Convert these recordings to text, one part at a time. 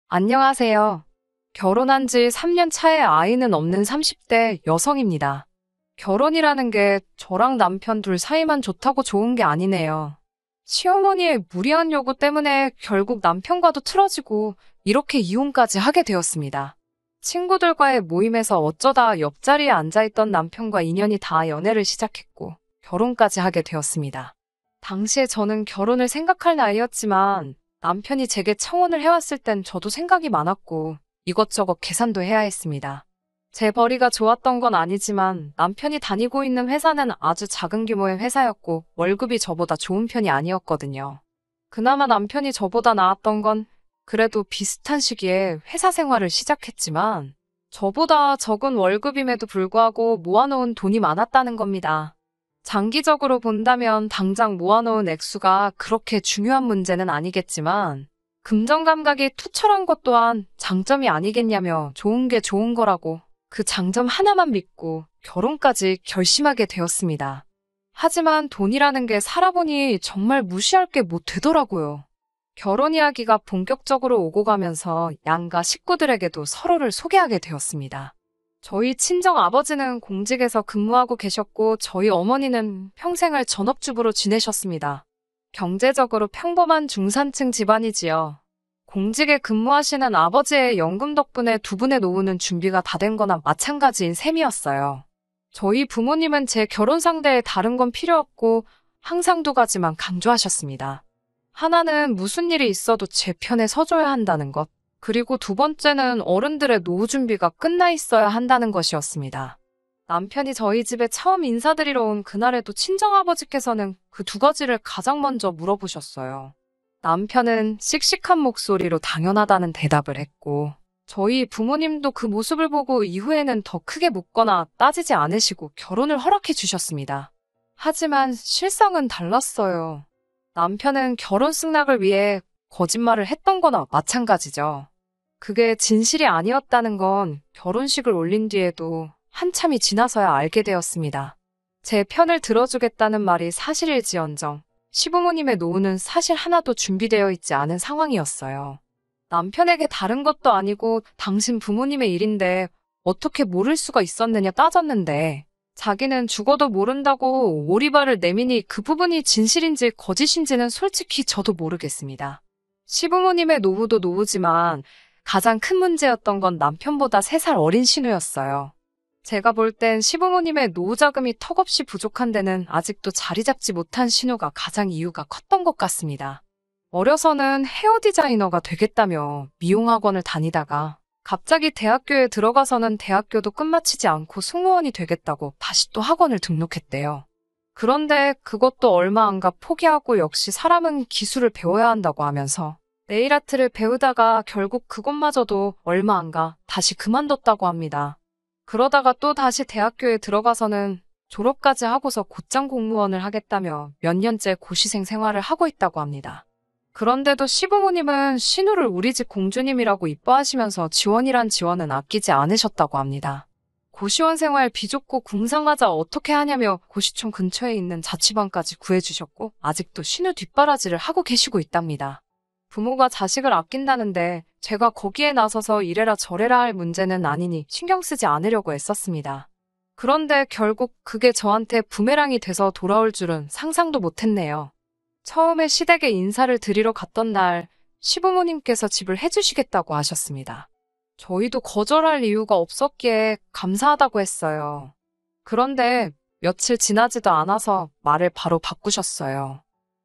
안녕하세요. 결혼한 지 3년 차에 아이는 없는 30대 여성입니다. 결혼이라는 게 저랑 남편 둘 사이만 좋다고 좋은 게 아니네요. 시어머니의 무리한 요구 때문에 결국 남편과도 틀어지고 이렇게 이혼까지 하게 되었습니다. 친구들과의 모임에서 어쩌다 옆자리에 앉아있던 남편과 인연이 닿아 연애를 시작했고 결혼까지 하게 되었습니다. 당시에 저는 결혼을 생각할 나이였지만 남편이 제게 청혼을 해왔을 땐 저도 생각이 많았고 이것저것 계산도 해야 했습니다. 제 벌이가 좋았던 건 아니지만 남편이 다니고 있는 회사는 아주 작은 규모의 회사였고 월급이 저보다 좋은 편이 아니었거든요. 그나마 남편이 저보다 나았던 건 그래도 비슷한 시기에 회사 생활을 시작했지만 저보다 적은 월급임에도 불구하고 모아놓은 돈이 많았다는 겁니다. 장기적으로 본다면 당장 모아놓은 액수가 그렇게 중요한 문제는 아니겠지만 금전 감각이 투철한 것 또한 장점이 아니겠냐며 좋은 게 좋은 거라고 그 장점 하나만 믿고 결혼까지 결심하게 되었습니다. 하지만 돈이라는 게 살아보니 정말 무시할 게 못 되더라고요. 결혼 이야기가 본격적으로 오고 가면서 양가 식구들에게도 서로를 소개하게 되었습니다. 저희 친정 아버지는 공직에서 근무하고 계셨고 저희 어머니는 평생을 전업주부로 지내셨습니다. 경제적으로 평범한 중산층 집안이지요. 공직에 근무하시는 아버지의 연금 덕분에 두 분의 노후는 준비가 다 된 거나 마찬가지인 셈이었어요. 저희 부모님은 제 결혼 상대에 다른 건 필요 없고 항상 두 가지만 강조하셨습니다. 하나는 무슨 일이 있어도 제 편에 서줘야 한다는 것. 그리고 두 번째는 어른들의 노후 준비가 끝나 있어야 한다는 것이었습니다. 남편이 저희 집에 처음 인사드리러 온 그날에도 친정아버지께서는 그 두 가지를 가장 먼저 물어보셨어요. 남편은 씩씩한 목소리로 당연하다는 대답을 했고 저희 부모님도 그 모습을 보고 이후에는 더 크게 묻거나 따지지 않으시고 결혼을 허락해 주셨습니다. 하지만 실상은 달랐어요. 남편은 결혼 승낙을 위해 거짓말을 했던 거나 마찬가지죠. 그게 진실이 아니었다는 건 결혼식을 올린 뒤에도 한참이 지나서야 알게 되었습니다. 제 편을 들어주겠다는 말이 사실일지언정 시부모님의 노후는 사실 하나도 준비되어 있지 않은 상황이었어요. 남편에게 다른 것도 아니고 당신 부모님의 일인데 어떻게 모를 수가 있었느냐 따졌는데 자기는 죽어도 모른다고 오리발을 내미니 그 부분이 진실인지 거짓인지는 솔직히 저도 모르겠습니다. 시부모님의 노후도 노후지만 가장 큰 문제였던 건 남편보다 3살 어린 신우였어요. 제가 볼 땐 시부모님의 노후 자금이 턱없이 부족한 데는 아직도 자리 잡지 못한 신우가 가장 이유가 컸던 것 같습니다. 어려서는 헤어 디자이너가 되겠다며 미용학원을 다니다가 갑자기 대학교에 들어가서는 대학교도 끝마치지 않고 승무원이 되겠다고 다시 또 학원을 등록했대요. 그런데 그것도 얼마 안 가 포기하고 역시 사람은 기술을 배워야 한다고 하면서 네일아트를 배우다가 결국 그것마저도 얼마 안 가 다시 그만뒀다고 합니다. 그러다가 또 다시 대학교에 들어가서는 졸업까지 하고서 곧장 공무원을 하겠다며 몇 년째 고시생 생활을 하고 있다고 합니다. 그런데도 시부모님은 신우를 우리 집 공주님이라고 이뻐하시면서 지원이란 지원은 아끼지 않으셨다고 합니다. 고시원 생활 비좁고 궁상맞아 어떻게 하냐며 고시촌 근처에 있는 자취방까지 구해주셨고 아직도 신우 뒷바라지를 하고 계시고 있답니다. 부모가 자식을 아낀다는데 제가 거기에 나서서 이래라 저래라 할 문제는 아니니 신경 쓰지 않으려고 애썼습니다. 그런데 결국 그게 저한테 부메랑이 돼서 돌아올 줄은 상상도 못했네요. 처음에 시댁에 인사를 드리러 갔던 날 시부모님께서 집을 해주시겠다고 하셨습니다. 저희도 거절할 이유가 없었기에 감사하다고 했어요. 그런데 며칠 지나지도 않아서 말을 바로 바꾸셨어요.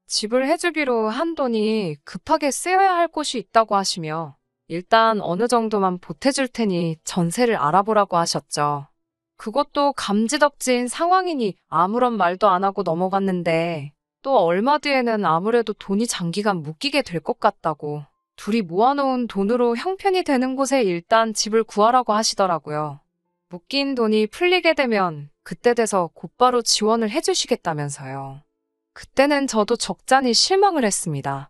집을 해주기로 한 돈이 급하게 쓰여야 할 곳이 있다고 하시며 일단 어느 정도만 보태줄 테니 전세를 알아보라고 하셨죠. 그것도 감지덕지인 상황이니 아무런 말도 안 하고 넘어갔는데 또 얼마 뒤에는 아무래도 돈이 장기간 묶이게 될 것 같다고 둘이 모아놓은 돈으로 형편이 되는 곳에 일단 집을 구하라고 하시더라고요. 묶인 돈이 풀리게 되면 그때 돼서 곧바로 지원을 해주시겠다면서요. 그때는 저도 적잖이 실망을 했습니다.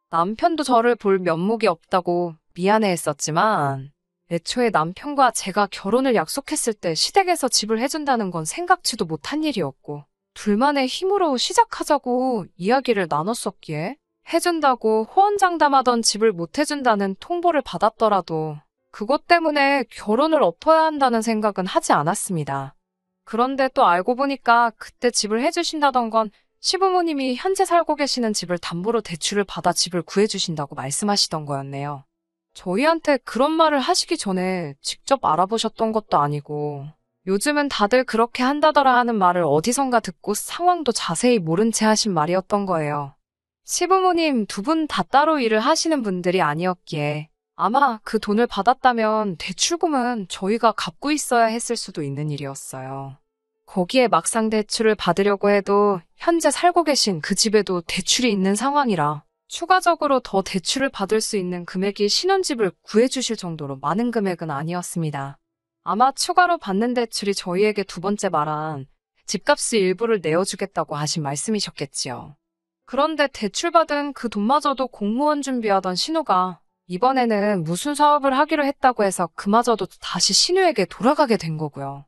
남편도 저를 볼 면목이 없다고 미안해했었지만 애초에 남편과 제가 결혼을 약속했을 때 시댁에서 집을 해준다는 건 생각지도 못한 일이었고 둘만의 힘으로 시작하자고 이야기를 나눴었기에 해준다고 호언장담하던 집을 못 해준다는 통보를 받았더라도 그것 때문에 결혼을 엎어야 한다는 생각은 하지 않았습니다. 그런데 또 알고 보니까 그때 집을 해주신다던 건 시부모님이 현재 살고 계시는 집을 담보로 대출을 받아 집을 구해주신다고 말씀하시던 거였네요. 저희한테 그런 말을 하시기 전에 직접 알아보셨던 것도 아니고 요즘은 다들 그렇게 한다더라 하는 말을 어디선가 듣고 상황도 자세히 모른 채 하신 말이었던 거예요. 시부모님 두 분 다 따로 일을 하시는 분들이 아니었기에 아마 그 돈을 받았다면 대출금은 저희가 갚고 있어야 했을 수도 있는 일이었어요. 거기에 막상 대출을 받으려고 해도 현재 살고 계신 그 집에도 대출이 있는 상황이라 추가적으로 더 대출을 받을 수 있는 금액이 신혼집을 구해주실 정도로 많은 금액은 아니었습니다. 아마 추가로 받는 대출이 저희에게 두 번째 말한 집값의 일부를 내어주겠다고 하신 말씀이셨겠지요. 그런데 대출받은 그 돈마저도 공무원 준비하던 신우가 이번에는 무슨 사업을 하기로 했다고 해서 그마저도 다시 신우에게 돌아가게 된 거고요.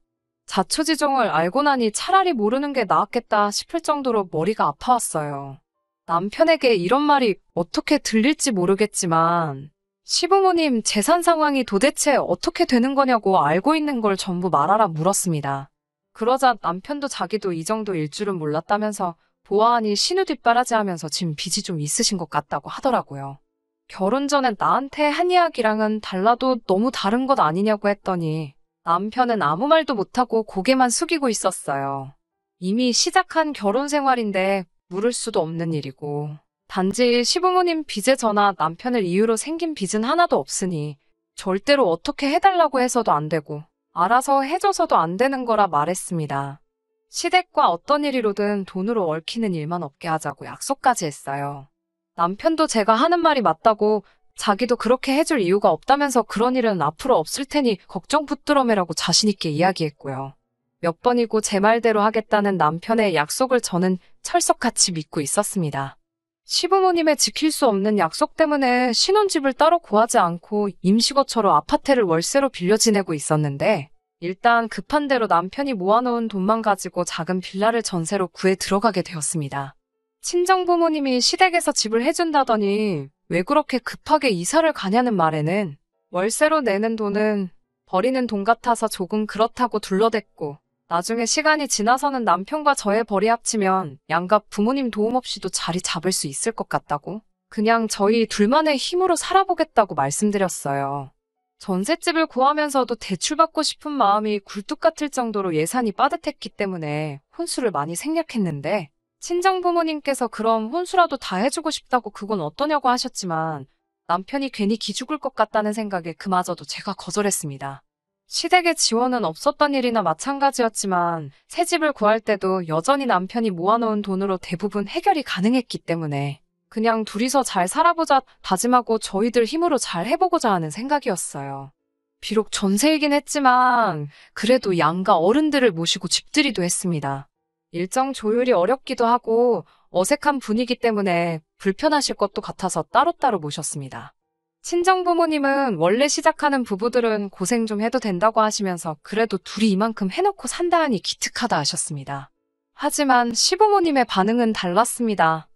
자초지종을 알고 나니 차라리 모르는 게 나았겠다 싶을 정도로 머리가 아파왔어요. 남편에게 이런 말이 어떻게 들릴지 모르겠지만 시부모님 재산 상황이 도대체 어떻게 되는 거냐고 알고 있는 걸 전부 말하라 물었습니다. 그러자 남편도 자기도 이 정도일 줄은 몰랐다면서 보아하니 신우 뒷바라지하면서 지금 빚이 좀 있으신 것 같다고 하더라고요. 결혼 전에 나한테 한 이야기랑은 달라도 너무 다른 것 아니냐고 했더니 남편은 아무 말도 못하고 고개만 숙이고 있었어요. 이미 시작한 결혼 생활인데 물을 수도 없는 일이고 단지 시부모님 빚에 저나 남편을 이유로 생긴 빚은 하나도 없으니 절대로 어떻게 해달라고 해서도 안 되고 알아서 해줘서도 안 되는 거라 말했습니다. 시댁과 어떤 일이로든 돈으로 얽히는 일만 없게 하자고 약속까지 했어요. 남편도 제가 하는 말이 맞다고 자기도 그렇게 해줄 이유가 없다면서 그런 일은 앞으로 없을 테니 걱정 붙들어 매라고 자신있게 이야기했고요. 몇 번이고 제 말대로 하겠다는 남편의 약속을 저는 철석같이 믿고 있었습니다. 시부모님의 지킬 수 없는 약속 때문에 신혼집을 따로 구하지 않고 임시거처로 아파트를 월세로 빌려 지내고 있었는데 일단 급한 대로 남편이 모아놓은 돈만 가지고 작은 빌라를 전세로 구해 들어가게 되었습니다. 친정부모님이 시댁에서 집을 해준다더니 왜 그렇게 급하게 이사를 가냐는 말에는 월세로 내는 돈은 버리는 돈 같아서 조금 그렇다고 둘러댔고 나중에 시간이 지나서는 남편과 저의 벌이 합치면 양가 부모님 도움 없이도 자리 잡을 수 있을 것 같다고 그냥 저희 둘만의 힘으로 살아보겠다고 말씀드렸어요. 전셋집을 구하면서도 대출받고 싶은 마음이 굴뚝 같을 정도로 예산이 빠듯했기 때문에 혼수를 많이 생략했는데 친정부모님께서 그럼 혼수라도 다 해주고 싶다고 그건 어떠냐고 하셨지만 남편이 괜히 기죽을 것 같다는 생각에 그마저도 제가 거절했습니다. 시댁의 지원은 없었던 일이나 마찬가지였지만 새 집을 구할 때도 여전히 남편이 모아놓은 돈으로 대부분 해결이 가능했기 때문에 그냥 둘이서 잘 살아보자 다짐하고 저희들 힘으로 잘 해보고자 하는 생각이었어요. 비록 전세이긴 했지만 그래도 양가 어른들을 모시고 집들이도 했습니다. 일정 조율이 어렵기도 하고 어색한 분위기 때문에 불편하실 것도 같아서 따로따로 모셨습니다. 친정부모님은 원래 시작하는 부부들은 고생 좀 해도 된다고 하시면서 그래도 둘이 이만큼 해놓고 산다 하니 기특하다 하셨습니다. 하지만 시부모님의 반응은 달랐습니다.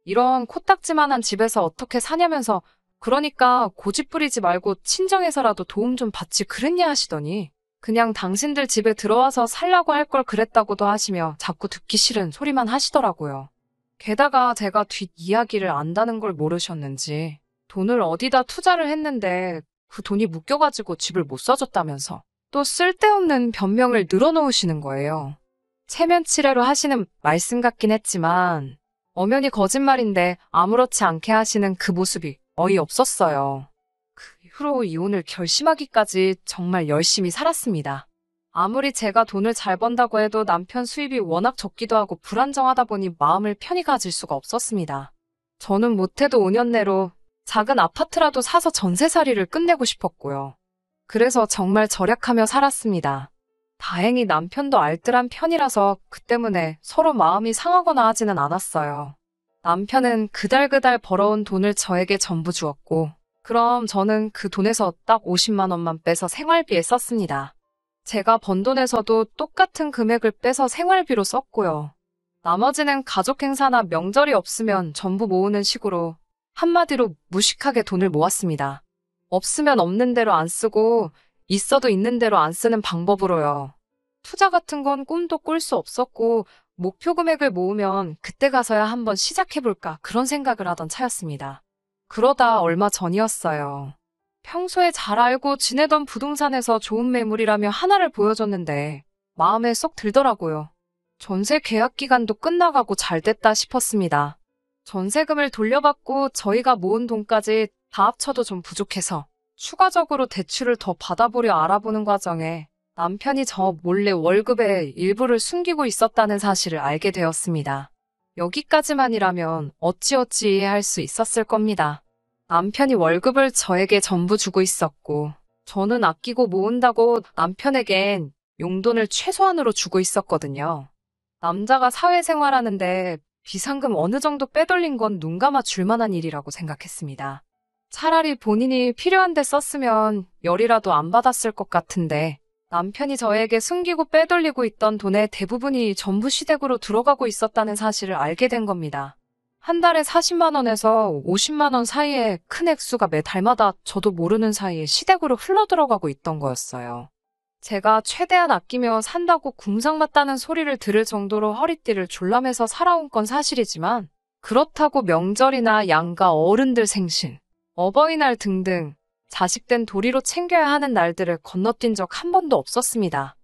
이런 코딱지만한 집에서 어떻게 사냐면서 그러니까 고집 부리지 말고 친정에서라도 도움 좀 받지 그랬냐 하시더니 그냥 당신들 집에 들어와서 살라고 할 걸 그랬다고도 하시며 자꾸 듣기 싫은 소리만 하시더라고요. 게다가 제가 뒷이야기를 안다는 걸 모르셨는지 돈을 어디다 투자를 했는데 그 돈이 묶여가지고 집을 못 사줬다면서 또 쓸데없는 변명을 늘어놓으시는 거예요. 체면치레로 하시는 말씀 같긴 했지만 엄연히 거짓말인데 아무렇지 않게 하시는 그 모습이 어이없었어요. 그 이후로 이혼을 결심하기까지 정말 열심히 살았습니다. 아무리 제가 돈을 잘 번다고 해도 남편 수입이 워낙 적기도 하고 불안정하다 보니 마음을 편히 가질 수가 없었습니다. 저는 못해도 5년 내로 작은 아파트라도 사서 전세살이를 끝내고 싶었고요. 그래서 정말 절약하며 살았습니다. 다행히 남편도 알뜰한 편이라서 그 때문에 서로 마음이 상하거나 하지는 않았어요. 남편은 그달그달 벌어온 돈을 저에게 전부 주었고 그럼 저는 그 돈에서 딱 50만 원만 빼서 생활비에 썼습니다. 제가 번 돈에서도 똑같은 금액을 빼서 생활비로 썼고요. 나머지는 가족 행사나 명절이 없으면 전부 모으는 식으로 한마디로 무식하게 돈을 모았습니다. 없으면 없는 대로 안 쓰고 있어도 있는 대로 안 쓰는 방법으로요. 투자 같은 건 꿈도 꿀 수 없었고 목표 금액을 모으면 그때 가서야 한번 시작해볼까 그런 생각을 하던 차였습니다. 그러다 얼마 전이었어요. 평소에 잘 알고 지내던 부동산에서 좋은 매물이라며 하나를 보여줬는데 마음에 쏙 들더라고요. 전세 계약 기간도 끝나가고 잘 됐다 싶었습니다. 전세금을 돌려받고 저희가 모은 돈까지 다 합쳐도 좀 부족해서 추가적으로 대출을 더 받아보려 알아보는 과정에 남편이 저 몰래 월급의 일부를 숨기고 있었다는 사실을 알게 되었습니다. 여기까지만이라면 어찌어찌 이해할 수 있었을 겁니다. 남편이 월급을 저에게 전부 주고 있었고 저는 아끼고 모은다고 남편에겐 용돈을 최소한으로 주고 있었거든요. 남자가 사회생활하는데 비상금 어느 정도 빼돌린 건 눈 감아 줄 만한 일이라고 생각했습니다. 차라리 본인이 필요한데 썼으면 열이라도 안 받았을 것 같은데 남편이 저에게 숨기고 빼돌리고 있던 돈의 대부분이 전부 시댁으로 들어가고 있었다는 사실을 알게 된 겁니다. 한 달에 40만 원에서 50만 원 사이에 큰 액수가 매 달마다 저도 모르는 사이에 시댁으로 흘러들어가고 있던 거였어요. 제가 최대한 아끼며 산다고 궁상맞다는 소리를 들을 정도로 허리띠를 졸라매서 살아온 건 사실이지만 그렇다고 명절이나 양가 어른들 생신, 어버이날 등등 자식된 도리로 챙겨야 하는 날들을 건너뛴 적 한 번도 없었습니다.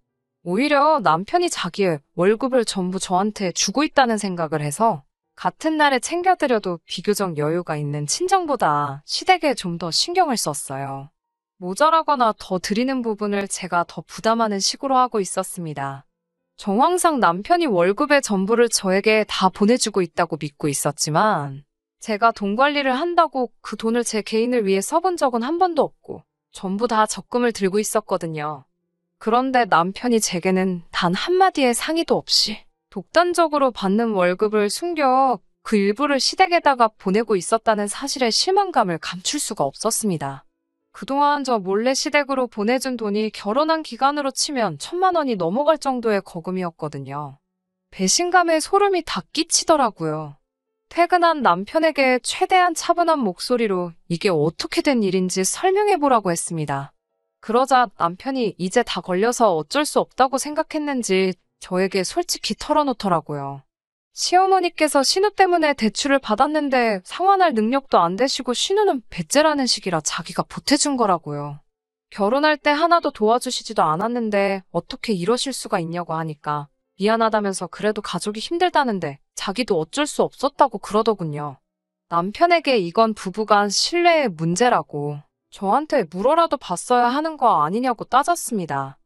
오히려 남편이 자기의 월급을 전부 저한테 주고 있다는 생각을 해서 같은 날에 챙겨드려도 비교적 여유가 있는 친정보다 시댁에 좀 더 신경을 썼어요. 모자라거나 더 드리는 부분을 제가 더 부담하는 식으로 하고 있었습니다. 정황상 남편이 월급의 전부를 저에게 다 보내주고 있다고 믿고 있었지만 제가 돈 관리를 한다고 그 돈을 제 개인을 위해 써본 적은 한 번도 없고 전부 다 적금을 들고 있었거든요. 그런데 남편이 제게는 단 한마디의 상의도 없이 독단적으로 받는 월급을 숨겨 그 일부를 시댁에다가 보내고 있었다는 사실에 실망감을 감출 수가 없었습니다. 그동안 저 몰래 시댁으로 보내준 돈이 결혼한 기간으로 치면 1,000만 원이 넘어갈 정도의 거금이었거든요. 배신감에 소름이 다 끼치더라고요. 퇴근한 남편에게 최대한 차분한 목소리로 이게 어떻게 된 일인지 설명해보라고 했습니다. 그러자 남편이 이제 다 걸려서 어쩔 수 없다고 생각했는지 저에게 솔직히 털어놓더라고요. 시어머니께서 신우 때문에 대출을 받았는데 상환할 능력도 안 되시고 신우는 배째라는 식이라 자기가 보태준 거라고요. 결혼할 때 하나도 도와주시지도 않았는데 어떻게 이러실 수가 있냐고 하니까 미안하다면서 그래도 가족이 힘들다는데 자기도 어쩔 수 없었다고 그러더군요. 남편에게 이건 부부간 신뢰의 문제라고 저한테 물어라도 봤어야 하는 거 아니냐고 따졌습니다.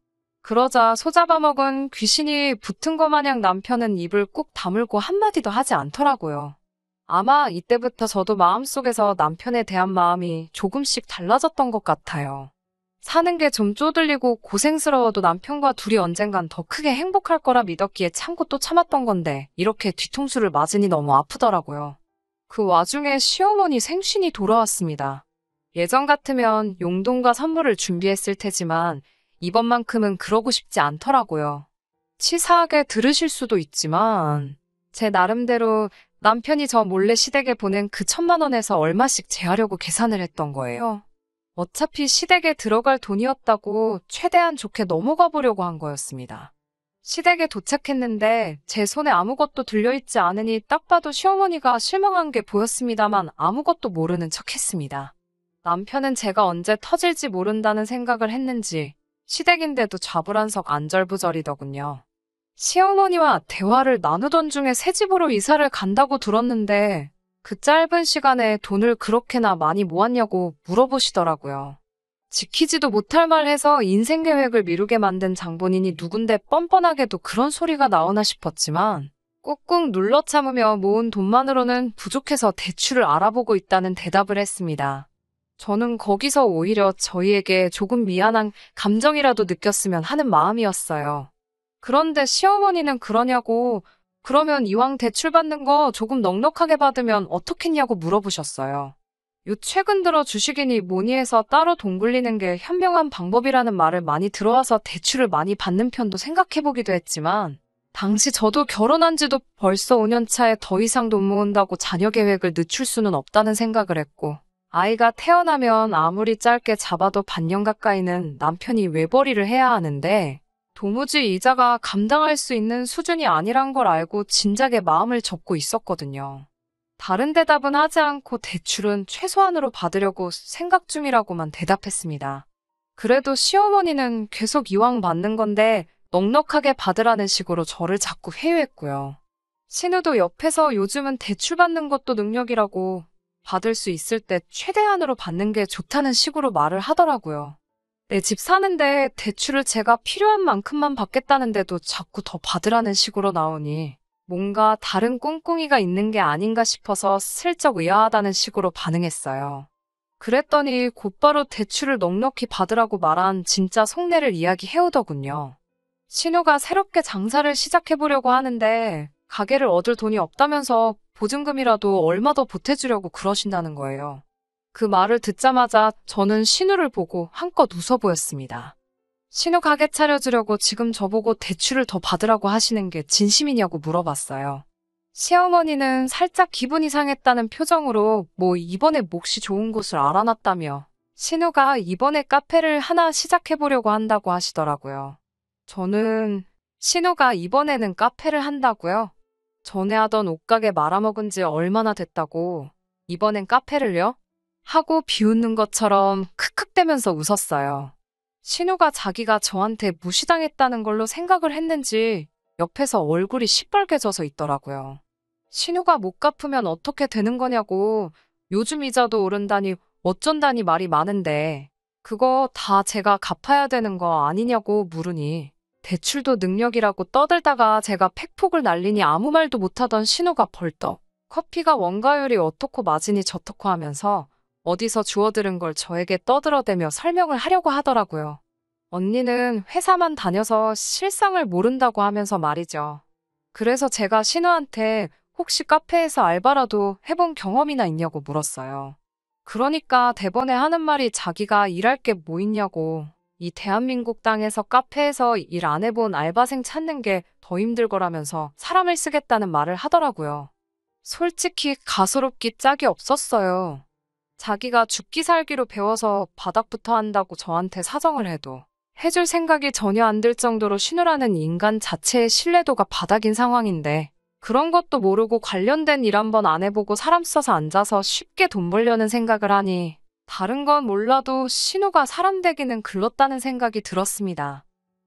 그러자 소잡아먹은 귀신이 붙은 것 마냥 남편은 입을 꾹 다물고 한마디도 하지 않더라고요. 아마 이때부터 저도 마음속에서 남편에 대한 마음이 조금씩 달라졌던 것 같아요. 사는 게 좀 쪼들리고 고생스러워도 남편과 둘이 언젠간 더 크게 행복할 거라 믿었기에 참고 또 참았던 건데 이렇게 뒤통수를 맞으니 너무 아프더라고요. 그 와중에 시어머니 생신이 돌아왔습니다. 예전 같으면 용돈과 선물을 준비했을 테지만 이번만큼은 그러고 싶지 않더라고요. 치사하게 들으실 수도 있지만 제 나름대로 남편이 저 몰래 시댁에 보낸 그 1,000만 원에서 얼마씩 제하려고 계산을 했던 거예요. 어차피 시댁에 들어갈 돈이었다고 최대한 좋게 넘어가 보려고 한 거였습니다. 시댁에 도착했는데 제 손에 아무것도 들려있지 않으니 딱 봐도 시어머니가 실망한 게 보였습니다만 아무것도 모르는 척 했습니다. 남편은 제가 언제 터질지 모른다는 생각을 했는지 시댁인데도 좌불안석 안절부절이더군요. 시어머니와 대화를 나누던 중에 새 집으로 이사를 간다고 들었는데 그 짧은 시간에 돈을 그렇게나 많이 모았냐고 물어보시더라고요. 지키지도 못할 말 해서 인생 계획을 미루게 만든 장본인이 누군데 뻔뻔하게도 그런 소리가 나오나 싶었지만 꾹꾹 눌러 참으며 모은 돈만으로는 부족해서 대출을 알아보고 있다는 대답을 했습니다. 저는 거기서 오히려 저희에게 조금 미안한 감정이라도 느꼈으면 하는 마음이었어요. 그런데 시어머니는 그러냐고 그러면 이왕 대출 받는 거 조금 넉넉하게 받으면 어떻겠냐고 물어보셨어요. 요 최근 들어 주식이니 뭐니 해서 따로 돈 굴리는 게 현명한 방법이라는 말을 많이 들어와서 대출을 많이 받는 편도 생각해보기도 했지만 당시 저도 결혼한 지도 벌써 5년 차에 더 이상 돈 모은다고 자녀 계획을 늦출 수는 없다는 생각을 했고, 아이가 태어나면 아무리 짧게 잡아도 반년 가까이는 남편이 외벌이를 해야 하는데, 도무지 이자가 감당할 수 있는 수준이 아니란 걸 알고 진작에 마음을 접고 있었거든요. 다른 대답은 하지 않고 대출은 최소한으로 받으려고 생각 중이라고만 대답했습니다. 그래도 시어머니는 계속 이왕 받는 건데 넉넉하게 받으라는 식으로 저를 자꾸 회유했고요. 신우도 옆에서 요즘은 대출 받는 것도 능력이라고 받을 수 있을 때 최대한으로 받는 게 좋다는 식으로 말을 하더라고요. 내 집 사는데 대출을 제가 필요한 만큼만 받겠다는데도 자꾸 더 받으라는 식으로 나오니 뭔가 다른 꿍꿍이가 있는 게 아닌가 싶어서 슬쩍 의아하다는 식으로 반응했어요. 그랬더니 곧바로 대출을 넉넉히 받으라고 말한 진짜 속내를 이야기해오더군요. 신우가 새롭게 장사를 시작해보려고 하는데 가게를 얻을 돈이 없다면서 보증금이라도 얼마 더 보태주려고 그러신다는 거예요. 그 말을 듣자마자 저는 신우를 보고 한껏 웃어 보였습니다. 신우 가게 차려주려고 지금 저보고 대출을 더 받으라고 하시는 게 진심이냐고 물어봤어요. 시어머니는 살짝 기분이 상했다는 표정으로 뭐 이번에 몫이 좋은 곳을 알아놨다며 신우가 이번에 카페를 하나 시작해보려고 한다고 하시더라고요. 저는 신우가 이번에는 카페를 한다고요? 전에 하던 옷가게 말아먹은 지 얼마나 됐다고 이번엔 카페를요? 하고 비웃는 것처럼 크크대면서 웃었어요. 신우가 자기가 저한테 무시당했다는 걸로 생각을 했는지 옆에서 얼굴이 시뻘개져서 있더라고요. 신우가 못 갚으면 어떻게 되는 거냐고 요즘 이자도 오른다니 어쩐다니 말이 많은데 그거 다 제가 갚아야 되는 거 아니냐고 물으니 대출도 능력이라고 떠들다가 제가 팩폭을 날리니 아무 말도 못하던 신우가 벌떡 커피가 원가율이 어떻고 마진이 저떻고 하면서 어디서 주워들은 걸 저에게 떠들어대며 설명을 하려고 하더라고요. 언니는 회사만 다녀서 실상을 모른다고 하면서 말이죠. 그래서 제가 신우한테 혹시 카페에서 알바라도 해본 경험이나 있냐고 물었어요. 그러니까 대번에 하는 말이 자기가 일할 게 뭐 있냐고. 이 대한민국 땅에서 카페에서 일 안 해본 알바생 찾는 게 더 힘들 거라면서 사람을 쓰겠다는 말을 하더라고요. 솔직히 가소롭기 짝이 없었어요. 자기가 죽기 살기로 배워서 바닥부터 한다고 저한테 사정을 해도 해줄 생각이 전혀 안 들 정도로 신우라는 인간 자체의 신뢰도가 바닥인 상황인데 그런 것도 모르고 관련된 일 한번 안 해보고 사람 써서 앉아서 쉽게 돈 벌려는 생각을 하니 다른 건 몰라도 신우가 사람 되기는 글렀다는 생각이 들었습니다.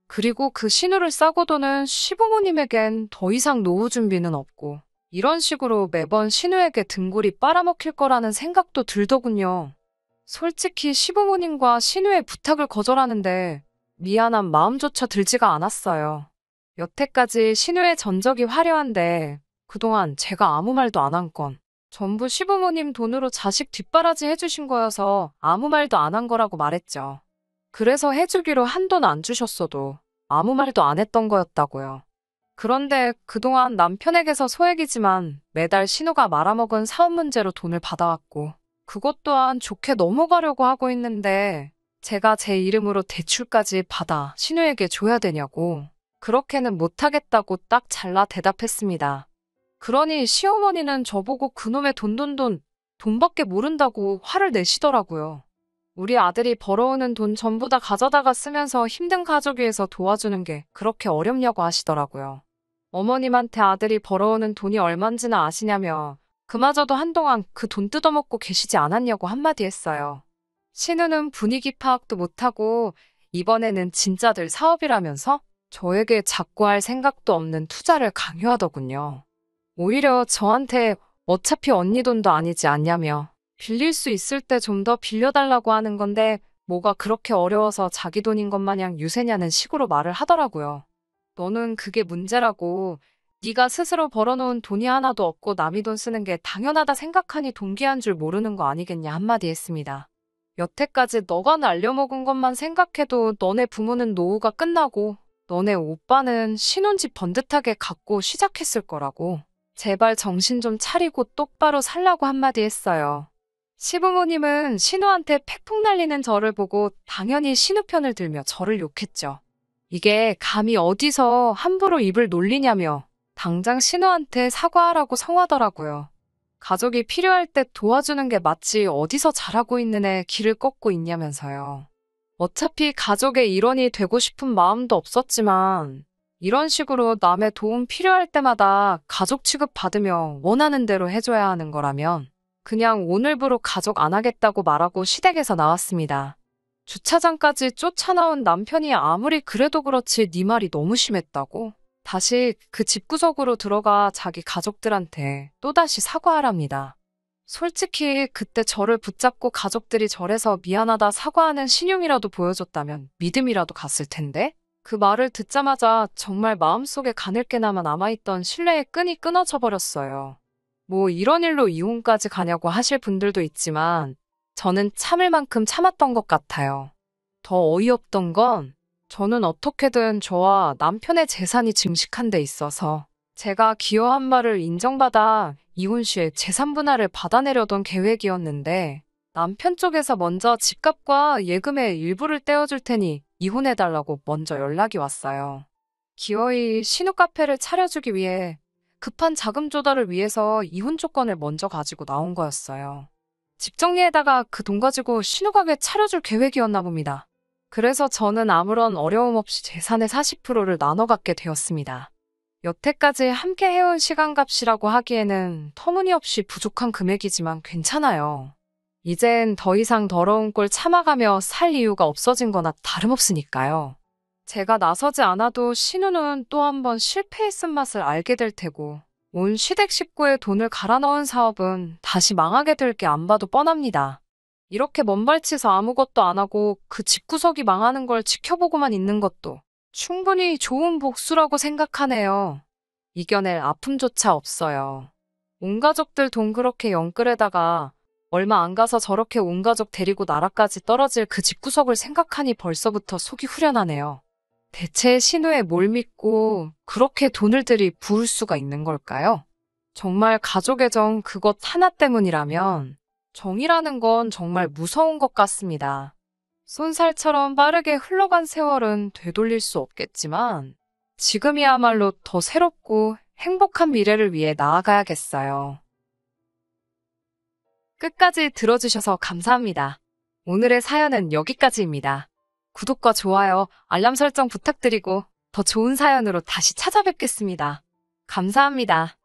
그리고 그 신우를 싸고 도는 시부모님에겐 더 이상 노후 준비는 없고 이런 식으로 매번 신우에게 등골이 빨아먹힐 거라는 생각도 들더군요. 솔직히 시부모님과 신우의 부탁을 거절하는데 미안한 마음조차 들지가 않았어요. 여태까지 신우의 전적이 화려한데 그동안 제가 아무 말도 안 한 건 전부 시부모님 돈으로 자식 뒷바라지 해주신 거여서 아무 말도 안 한 거라고 말했죠. 그래서 해주기로 한돈 안 주셨어도 아무 말도 안 했던 거였다고요. 그런데 그동안 남편에게서 소액이지만 매달 신우가 말아먹은 사업 문제로 돈을 받아왔고 그것 또한 좋게 넘어가려고 하고 있는데 제가 제 이름으로 대출까지 받아 신우에게 줘야 되냐고 그렇게는 못하겠다고 딱 잘라 대답했습니다. 그러니 시어머니는 저보고 그놈의 돈밖에 모른다고 화를 내시더라고요. 우리 아들이 벌어오는 돈 전부 다 가져다가 쓰면서 힘든 가족 위해서 도와주는 게 그렇게 어렵냐고 하시더라고요. 어머님한테 아들이 벌어오는 돈이 얼만지나 아시냐며 그마저도 한동안 그 돈 뜯어먹고 계시지 않았냐고 한마디 했어요. 신우는 분위기 파악도 못하고 이번에는 진짜들 사업이라면서 저에게 자꾸 할 생각도 없는 투자를 강요하더군요. 오히려 저한테 어차피 언니 돈도 아니지 않냐며 빌릴 수 있을 때 좀 더 빌려달라고 하는 건데 뭐가 그렇게 어려워서 자기 돈인 것 마냥 유세냐는 식으로 말을 하더라고요. 너는 그게 문제라고 네가 스스로 벌어놓은 돈이 하나도 없고 남이 돈 쓰는 게 당연하다 생각하니 동기한 줄 모르는 거 아니겠냐 한마디 했습니다. 여태까지 너가 날려먹은 것만 생각해도 너네 부모는 노후가 끝나고 너네 오빠는 신혼집 번듯하게 갖고 시작했을 거라고. 제발 정신 좀 차리고 똑바로 살라고 한마디 했어요. 시부모님은 신우한테 팩폭 날리는 저를 보고 당연히 신우 편을 들며 저를 욕했죠. 이게 감히 어디서 함부로 입을 놀리냐며 당장 신우한테 사과하라고 성하더라고요. 가족이 필요할 때 도와주는 게 마치 어디서 잘하고 있는 애 길을 꺾고 있냐면서요. 어차피 가족의 일원이 되고 싶은 마음도 없었지만 이런 식으로 남의 도움 필요할 때마다 가족 취급 받으며 원하는 대로 해줘야 하는 거라면 그냥 오늘부로 가족 안 하겠다고 말하고 시댁에서 나왔습니다. 주차장까지 쫓아나온 남편이 아무리 그래도 그렇지 네 말이 너무 심했다고 다시 그 집구석으로 들어가 자기 가족들한테 또다시 사과하랍니다. 솔직히 그때 저를 붙잡고 가족들이 절에서 미안하다 사과하는 신용이라도 보여줬다면 믿음이라도 갔을 텐데 그 말을 듣자마자 정말 마음속에 가늘게나마 남아있던 신뢰의 끈이 끊어져 버렸어요. 뭐 이런 일로 이혼까지 가냐고 하실 분들도 있지만 저는 참을 만큼 참았던 것 같아요. 더 어이없던 건 저는 어떻게든 저와 남편의 재산이 증식한 데 있어서 제가 기여한 바를 인정받아 이혼 시에 재산 분할을 받아내려던 계획이었는데 남편 쪽에서 먼저 집값과 예금의 일부를 떼어줄 테니 이혼해달라고 먼저 연락이 왔어요. 기어이 신우 카페를 차려주기 위해 급한 자금 조달을 위해서 이혼 조건을 먼저 가지고 나온 거였어요. 집 정리에다가 그 돈 가지고 신우 가게 차려줄 계획이었나 봅니다. 그래서 저는 아무런 어려움 없이 재산의 40%를 나눠 갖게 되었습니다. 여태까지 함께 해온 시간값이라고 하기에는 터무니없이 부족한 금액이지만 괜찮아요. 이젠 더 이상 더러운 꼴 참아가며 살 이유가 없어진 거나 다름없으니까요. 제가 나서지 않아도 신우는 또 한 번 실패의 쓴맛을 알게 될 테고 온 시댁 식구의 돈을 갈아 넣은 사업은 다시 망하게 될 게 안 봐도 뻔합니다. 이렇게 먼발치서 아무것도 안 하고 그 집구석이 망하는 걸 지켜보고만 있는 것도 충분히 좋은 복수라고 생각하네요. 이겨낼 아픔조차 없어요. 온 가족들 돈 그렇게 영끌에다가 얼마 안 가서 저렇게 온 가족 데리고 나라까지 떨어질 그 집구석을 생각하니 벌써부터 속이 후련하네요. 대체 신우에 뭘 믿고 그렇게 돈을 들이 부을 수가 있는 걸까요? 정말 가족의 정 그것 하나 때문이라면 정이라는 건 정말 무서운 것 같습니다. 쏜살처럼 빠르게 흘러간 세월은 되돌릴 수 없겠지만 지금이야말로 더 새롭고 행복한 미래를 위해 나아가야겠어요. 끝까지 들어주셔서 감사합니다. 오늘의 사연은 여기까지입니다. 구독과 좋아요, 알람 설정 부탁드리고 더 좋은 사연으로 다시 찾아뵙겠습니다. 감사합니다.